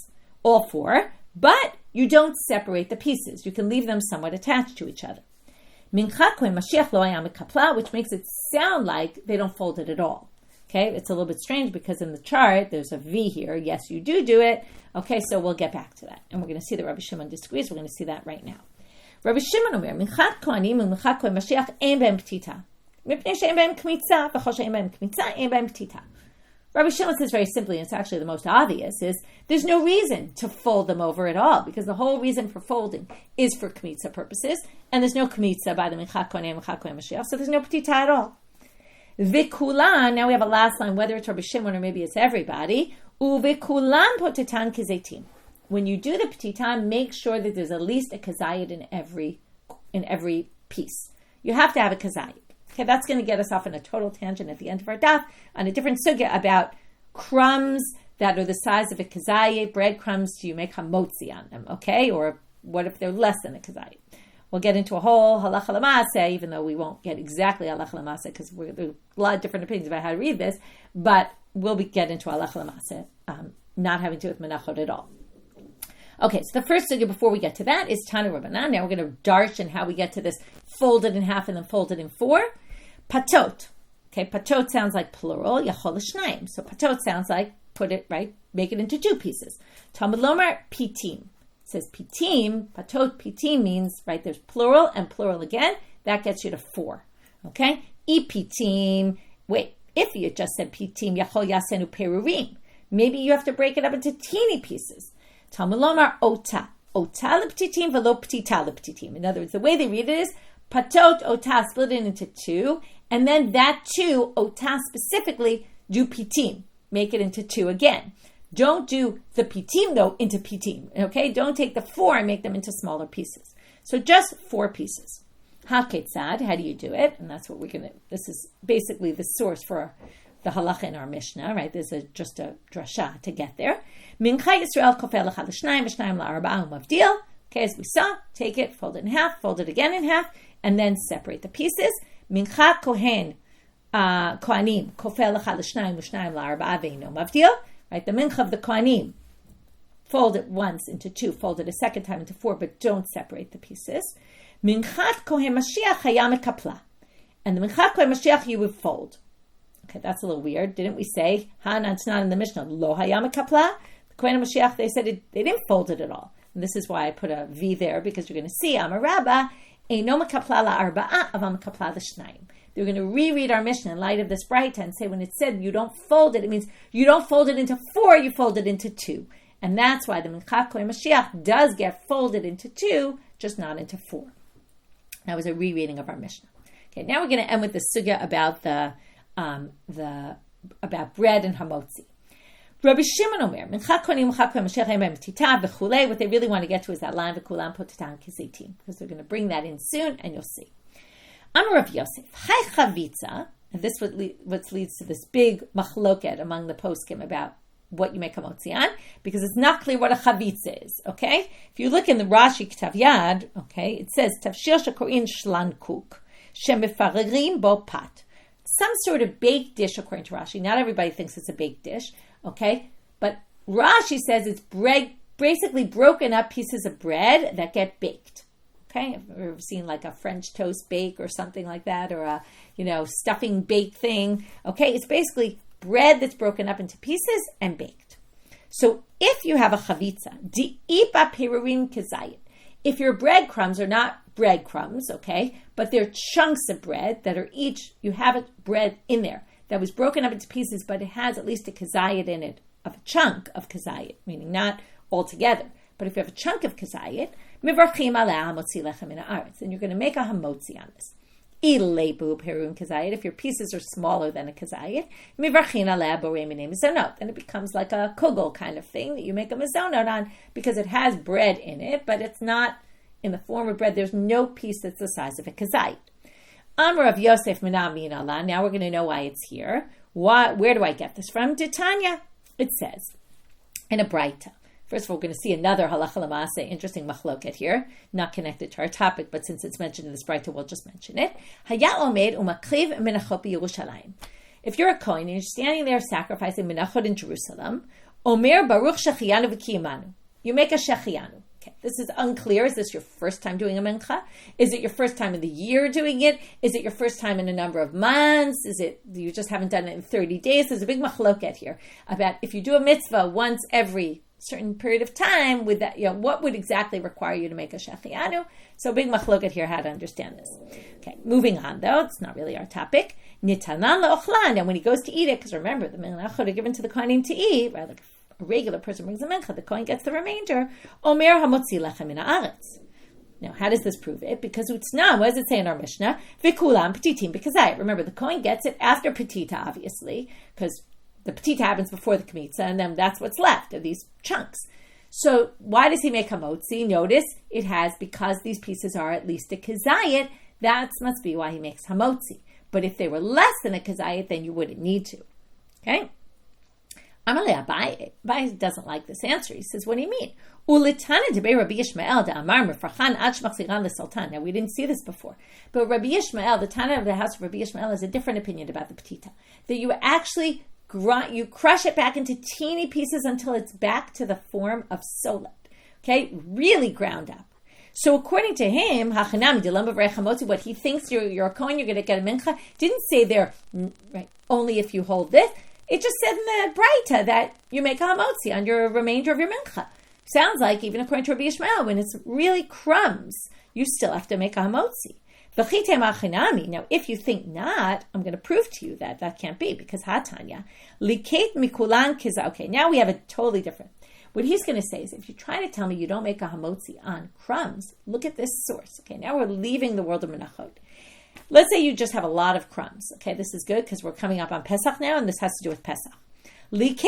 all 4, but you don't separate the pieces. You can leave them somewhat attached to each other. Mincha Kohen Mashiach lo hayam kapla, which makes it sound like they don't fold it at all. Okay, it's a little bit strange because in the chart there's a V here. Yes, you do it. Okay, so we'll get back to that, and we're going to see that Rabbi Shimon disagrees. We're going to see that right now. Rabbi Shimon omer Minchat Kohanim and Minchat Kohen Mashiach ein behem petita. Mipnei she'ein behem kmitza, v'chol she'ein behem kmitza, ein behem petita. Rabbi Shimon says very simply, and it's actually the most obvious, is there's no reason to fold them over at all, because the whole reason for folding is for kmitza purposes, and there's no kmitza by the Minchat Kohanim, Minchat Kohen Mashiach, so there's no petita at all. V'kulan, now we have a last line, whether it's Rabbi Shimon or maybe it's everybody, u'v'kulan potetan kizeitim. When you do the petita, make sure that there's at least a kazayit in every piece. You have to have a kazayit. Okay, that's going to get us off on a total tangent at the end of our daf on a different sugya about crumbs that are the size of a kazayit, breadcrumbs. Do you make hamotzi on them? Okay, or what if they're less than a kazayit? We'll get into a whole halacha l'maaseh, even though we won't get exactly halacha l'maaseh because there's a lot of different opinions about how to read this, but we'll get into halacha l'maaseh, not having to do with menachot at all. Okay, so the first sugya before we get to that is Tana Rabbanan. Now we're going to darshan how we get to this folded in half and then folded in 4. Patot. Okay, patot sounds like plural. Yachol l'shnayim. So patot sounds like put it, right, make it into 2 pieces. Talmud lomar pitim. It says pitim, patot pitim means, right, there's plural and plural again. That gets you to 4. Okay? Pitim. Wait, if you just said pitim, yachol yasenu perurim. Maybe you have to break it up into teeny pieces. Talmud lomar ota. Ota l'ptitim v'lo ptita l'ptitim. In other words, the way they read it is patot ota, split it into 2, and then that 2, ota specifically, do pitim. Make it into 2 again. Don't do the pitim, though, into pitim. Okay? Don't take the 4 and make them into smaller pieces. So just 4 pieces. Ha-ketzad, how do you do it? And that's what this is basically the source for the halacha in our Mishnah, right? This is just a drasha to get there. Mincha Yisrael kofel echad l'shnayim, v'shnayim la'arba'ah umavdil. Okay, as we saw, take it, fold it in half, fold it again in half, and then separate the pieces. Mincha kohanim, kofel echad l'shnayim, v'shnayim la'arba'ah ve'ino mavdil. Right, the mincha of the kohanim, fold it once into 2, fold it a second time into 4, but don't separate the pieces. Minchat kohen Mashiach hayam kapla. And the minchat kohen Mashiach you would fold. Okay, that's a little weird. Didn't we say, it's not in the Mishnah, lo hayam kapla? The kohen Mashiach, they said they didn't fold it at all. And this is why I put a V there, because you're going to see, Amar Rabba, eino mekapla la'arba'ah, avam mekapla l'shnayim. They're going to reread our Mishnah in light of this brighta and say when it said you don't fold it, it means you don't fold it into 4, you fold it into 2. And that's why the Mincha Kohen Mashiach does get folded into 2, just not into 4. That was a rereading of our Mishnah. Okay, now we're going to end with the sugya about about bread and hamotzi. Rabbi Shimon Omer, Mincha Kohen Mashiach Tita v'chulei. What they really want to get to is that line v'kulam potitan kisetim, because they're going to bring that in soon, and you'll see. Amar Rav Yosef, Hai Chavitza, and this what leads to this big machloket among the poskim about what you make hamotzi on, because it's not clear what a chavitza is. Okay, if you look in the Rashi Ktav Yad, okay, it says tavshil shekorin shlan kuk shemifarerim bo pat. Some sort of baked dish, according to Rashi. Not everybody thinks it's a baked dish, okay? But Rashi says it's bread, basically broken up pieces of bread that get baked, okay? Have you ever seen like a French toast bake or something like that, or a, stuffing bake thing, okay? It's basically bread that's broken up into pieces and baked. So if you have a chavitza, di'ipa perurim kezayit, if your breadcrumbs are not breadcrumbs, okay, but they're chunks of bread that are you have a bread in there that was broken up into pieces, but it has at least a kazayit in it, of a chunk of kazayit, meaning not all together. But if you have a chunk of kazayit, mivarchim aleh hamotzi lechem min haaretz, and you're going to make a hamotzi on this. Ilebu perun kazayit, if your pieces are smaller than a kazayit, mivarchin aleh borei minei mizonot, then it becomes like a kugel kind of thing that you make a mizonot on, because it has bread in it, but it's not in the form of bread. There's no piece that's the size of a kazayit. Amar of Yosef Menami Allah. Now we're going to know why it's here. Where do I get this from? Titania. It says in a Braita. First of all, we're going to see another halacha l'maaseh, interesting machloket here, not connected to our topic, but since it's mentioned in this Braita, we'll just mention it. Haya omed umakriv menachot b'Yerushalayim. If you're a Kohen and you're standing there sacrificing menachot in Jerusalem, Omer baruch shechiyanu v'kiyamanu. You make a shechiyanu. Okay, this is unclear. Is this your first time doing a mincha? Is it your first time of the year doing it? Is it your first time in a number of months? Is it you just haven't done it in 30 days? There's a big machloket here about if you do a mitzvah once every certain period of time, with that, what would exactly require you to make a shechiyanu? So big machloket here how to understand this. Okay, moving on though, it's not really our topic. Nitanan le'ochlan, and when he goes to eat it, because remember the menachot are given to the kohanim to eat, rather a regular person brings a mincha, the kohen gets the remainder. Omer hamotzi lechem min haaretz. Now, how does this prove it? Because utzna, what does it say in our Mishnah? V'kulam petitim b'kazayit. Remember, the kohen gets it after petita, obviously, because the petita happens before the kmitza, and then that's what's left of these chunks. So, why does he make hamotzi? Notice it has, because these pieces are at least a kazayit, that must be why he makes hamotzi. But if they were less than a kazayit, then you wouldn't need to. Okay? Amalei Abai doesn't like this answer. He says, what do you mean? Ulitana debei Rabbi Yishmael da Amar mefrachan ad shmachziran leSultan. Now, we didn't see this before. But Rabbi Yishmael, the Tana of the house of Rabbi Yishmael, has a different opinion about the petita. That you actually you crush it back into teeny pieces until it's back to the form of solet. Okay? Really ground up. So according to him, what he thinks you're a kohen, you're going to get a mincha, didn't say there, right, only if you hold this. It just said in the Braita that you make a hamotzi on your remainder of your mincha. Sounds like, even according to Rabbi Yishmael, when it's really crumbs, you still have to make a hamotzi. Now, if you think not, I'm going to prove to you that that can't be, because hatanya, liket mikulan kiza. Okay, now we have a totally different. What he's going to say is, if you try to tell me you don't make a hamotzi on crumbs, look at this source. Okay, now we're leaving the world of menachot. Let's say you just have a lot of crumbs. Okay, this is good because we're coming up on Pesach now, and this has to do with Pesach. Let's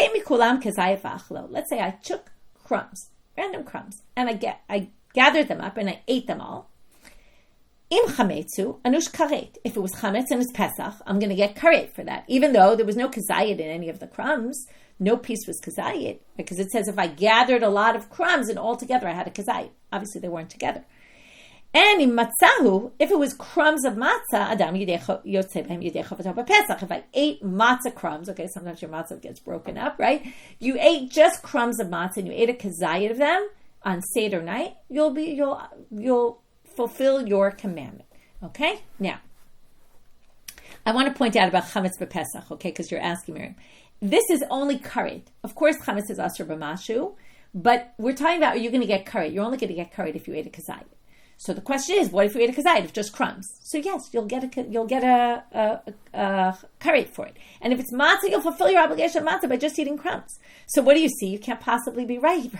say I took crumbs, random crumbs, and I gathered them up and I ate them all. Im chametzu anush karet. If it was chametz and it's Pesach, I'm going to get karet for that, even though there was no kazayit in any of the crumbs. No piece was kazayit, because it says if I gathered a lot of crumbs and all together I had a kazayit. Obviously, they weren't together. And in matzahu, if it was crumbs of matzah, adam yotzei b'hem yidecha v'tov Pesach. If I ate matzah crumbs, okay, sometimes your matzah gets broken up, right? You ate just crumbs of matzah and you ate a kazayit of them on Seder night. You'll fulfill your commandment. Okay, now I want to point out about chametz b'Pesach, okay, because you're asking Miriam. This is only karet. Of course, chametz is asur b'mashu, but we're talking about, are you going to get karet? You're only going to get karet if you ate a kazayit. So the question is, what if we ate a kazayit of just crumbs? So yes, you'll get a karet for it. And if it's matzah, you'll fulfill your obligation of matzah by just eating crumbs. So what do you see? You can't possibly be right,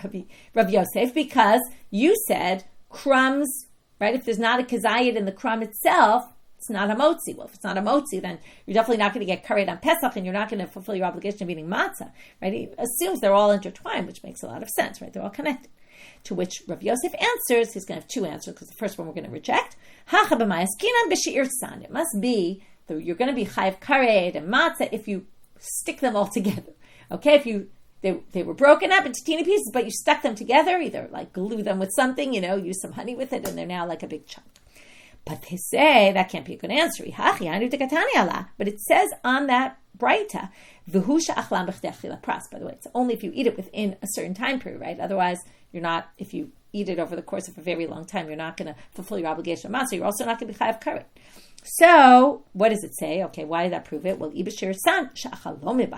Rabbi Yosef, because you said crumbs, right? If there's not a kazayit in the crumb itself, it's not a motzi. Well, if it's not a motzi, then you're definitely not going to get karet on Pesach, and you're not going to fulfill your obligation of eating matzah, right? He assumes they're all intertwined, which makes a lot of sense, right? They're all connected. To which Rav Yosef answers, he's going to have two answers, because the first one we're going to reject. It must be that you're going to be chayav karet and matzah if you stick them all together. Okay, if they were broken up into teeny pieces, but you stuck them together, either like glue them with something, use some honey with it, and they're now like a big chunk. But they say that can't be a good answer. But it says on that braita, by the way, it's only if you eat it within a certain time period, right? Otherwise, you're not, if you eat it over the course of a very long time, you're not going to fulfill your obligation of matzah. You're also not going to be chayav karet. So, what does it say? Okay, why did that prove it? Well, ibashir san sha'achalom it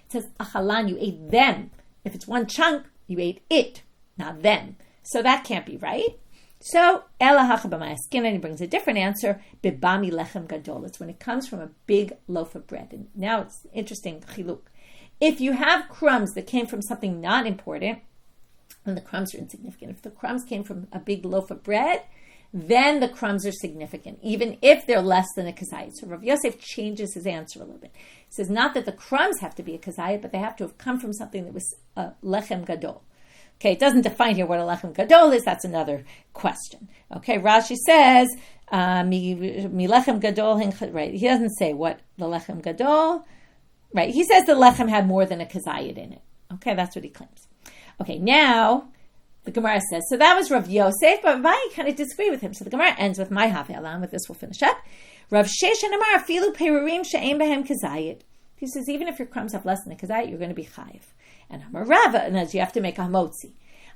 says achalan, you ate them. If it's one chunk, you ate it, not them. So that can't be right. So, ela hacha b'mayaskin, and he brings a different answer. Bibami lechem gadol. It's when it comes from a big loaf of bread. And now it's interesting chiluk. If you have crumbs that came from something not important, then the crumbs are insignificant. If the crumbs came from a big loaf of bread, then the crumbs are significant, even if they're less than a kazayit. So Rav Yosef changes his answer a little bit. He says not that the crumbs have to be a kazayit, but they have to have come from something that was a lechem gadol. Okay, it doesn't define here what a lechem gadol is. That's another question. Okay, Rashi says, mi lechem gadol, right? He doesn't say what the lechem gadol, right? He says the lechem had more than a kazayit in it. Okay, that's what he claims. Okay, now the Gemara says, so that was Rav Yosef, but Abaye kind of disagree with him. So the Gemara ends with my have'elam. With this, we'll finish up. Rav Sheshan Amar filu perurim she'ein behem kazayit. He says, even if your crumbs have less than a kazayit, you're going to be chayiv. And Amar Rava, and as you have to make a hamotzi.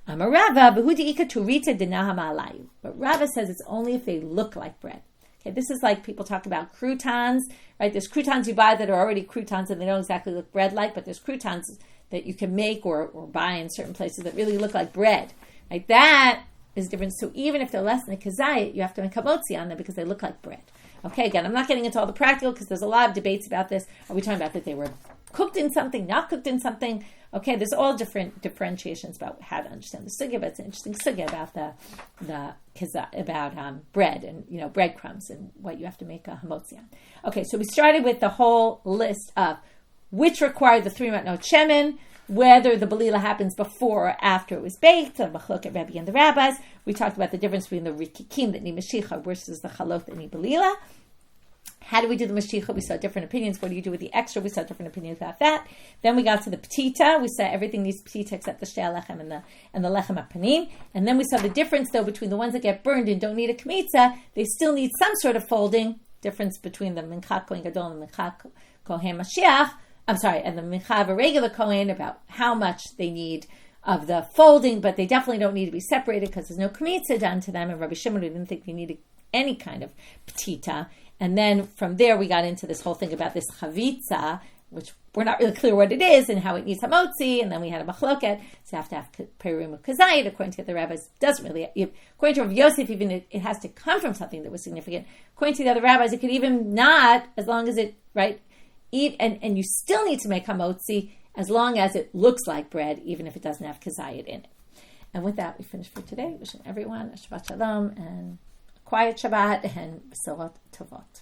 Amar Rava, behudi ika turita dinahama alayu. But Rava says it's only if they look like bread. Okay, this is like people talk about croutons, right? There's croutons you buy that are already croutons and they don't exactly look bread-like, but there's croutons that you can make or buy in certain places that really look like bread. Right? That is different. So even if they're less than a kazayit, you have to make hamotzi on them because they look like bread. Okay, again, I'm not getting into all the practical because there's a lot of debates about this. Are we talking about that they were cooked in something, not cooked in something? Okay, there's all different differentiations about how to understand the sugya, but it's an interesting sugya about bread and breadcrumbs and what you have to make a hamotzi on. Okay, so we started with the whole list of which required the 3 matnot shemen, whether the balila happens before or after it was baked, the machlok at Rebbe and the rabbis. We talked about the difference between the rikikim that need mashicha versus the chalot that need balila. How do we do the mashicha? We saw different opinions. What do you do with the extra? We saw different opinions about that. Then we got to the petita. We said everything needs petita except the shei lechem and the lechem apanim. And then we saw the difference, though, between the ones that get burned and don't need a kmitza. They still need some sort of folding. Difference between the mincha kohen gadol and the mincha kohen mashiach. And the mincha of a regular kohen, about how much they need of the folding, but they definitely don't need to be separated because there's no kmitza done to them. And Rabbi Shimon didn't think they needed any kind of petita. And then from there, we got into this whole thing about this chavitza, which we're not really clear what it is and how it needs hamotzi. And then we had a machloket. So you have to have perim of kazayit. According to the rabbis, doesn't really. According to Rav Yosef, even it has to come from something that was significant. According to the other rabbis, it could even not, as long as it, right, eat. And you still need to make hamotzi as long as it looks like bread, even if it doesn't have kazayit in it. And with that, we finish for today. Wishing everyone a Shabbat Shalom and quiet Shabbat and B'sorot Tovot.